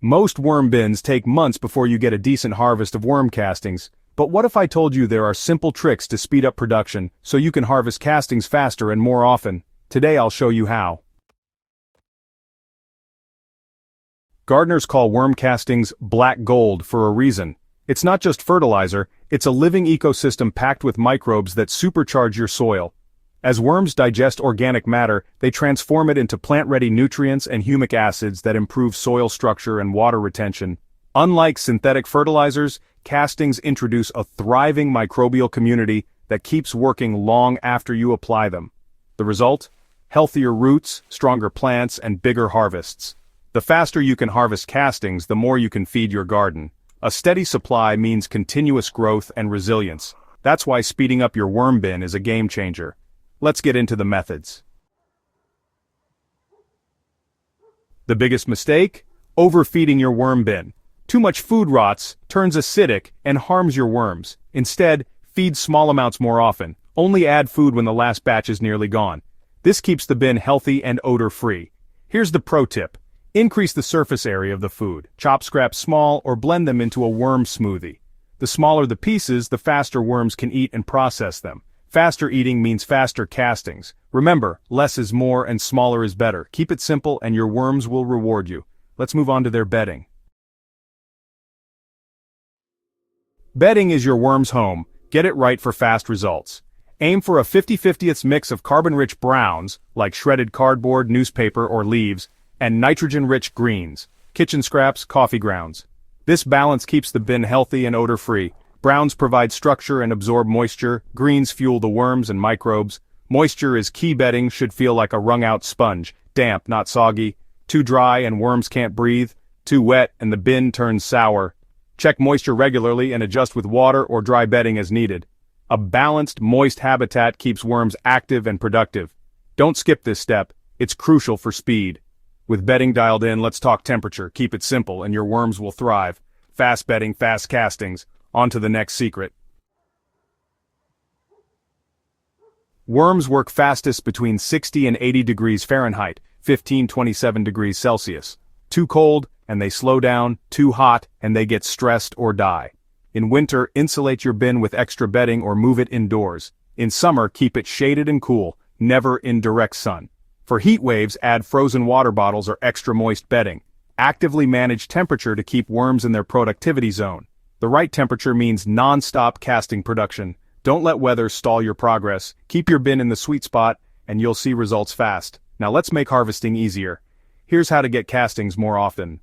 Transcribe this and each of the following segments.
Most worm bins take months before you get a decent harvest of worm castings, but what if I told you there are simple tricks to speed up production so you can harvest castings faster and more often? Today I'll show you how. Gardeners call worm castings black gold for a reason. It's not just fertilizer, it's a living ecosystem packed with microbes that supercharge your soil. As worms digest organic matter, they transform it into plant-ready nutrients and humic acids that improve soil structure and water retention. Unlike synthetic fertilizers, castings introduce a thriving microbial community that keeps working long after you apply them. The result? Healthier roots, stronger plants, and bigger harvests. The faster you can harvest castings, the more you can feed your garden. A steady supply means continuous growth and resilience. That's why speeding up your worm bin is a game changer. Let's get into the methods. The biggest mistake? Overfeeding your worm bin. Too much food rots, turns acidic, and harms your worms. Instead, feed small amounts more often. Only add food when the last batch is nearly gone. This keeps the bin healthy and odor-free. Here's the pro tip. Increase the surface area of the food. Chop scraps small or blend them into a worm smoothie. The smaller the pieces, the faster worms can eat and process them. Faster eating means faster castings. Remember, less is more and smaller is better. Keep it simple and your worms will reward you. Let's move on to their bedding. Bedding is your worm's home. Get it right for fast results. Aim for a 50-50 mix of carbon-rich browns, like shredded cardboard, newspaper, or leaves, and nitrogen-rich greens, kitchen scraps, coffee grounds. This balance keeps the bin healthy and odor-free. Browns provide structure and absorb moisture, greens fuel the worms and microbes. Moisture is key. Bedding should feel like a wrung-out sponge, damp, not soggy. Too dry and worms can't breathe. Too wet and the bin turns sour. Check moisture regularly and adjust with water or dry bedding as needed. A balanced, moist habitat keeps worms active and productive. Don't skip this step, it's crucial for speed. With bedding dialed in, let's talk temperature. Keep it simple and your worms will thrive. Fast bedding, fast castings. On to the next secret. Worms work fastest between 60 and 80 degrees Fahrenheit, 15-27 degrees Celsius. Too cold, and they slow down. Too hot, and they get stressed or die. In winter, insulate your bin with extra bedding or move it indoors. In summer, keep it shaded and cool, never in direct sun. For heat waves, add frozen water bottles or extra moist bedding. Actively manage temperature to keep worms in their productivity zone. The right temperature means non-stop casting production. Don't let weather stall your progress. Keep your bin in the sweet spot, and you'll see results fast. Now let's make harvesting easier. Here's how to get castings more often.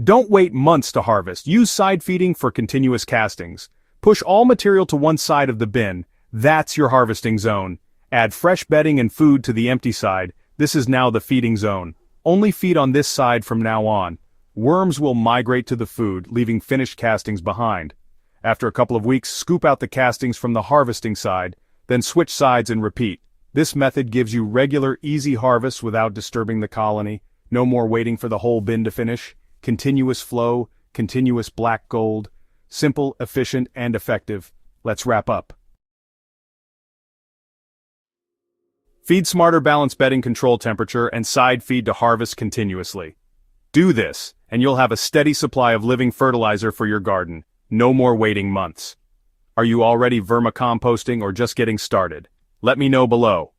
Don't wait months to harvest. Use side feeding for continuous castings. Push all material to one side of the bin. That's your harvesting zone. Add fresh bedding and food to the empty side. This is now the feeding zone. Only feed on this side from now on. Worms will migrate to the food, leaving finished castings behind. After a couple of weeks, scoop out the castings from the harvesting side, then switch sides and repeat. This method gives you regular, easy harvests without disturbing the colony. No more waiting for the whole bin to finish. Continuous flow, continuous black gold. Simple, efficient, and effective. Let's wrap up. Feed smarter, balance bedding, control temperature, and side feed to harvest continuously. Do this, and you'll have a steady supply of living fertilizer for your garden. No more waiting months. Are you already vermicomposting or just getting started? Let me know below.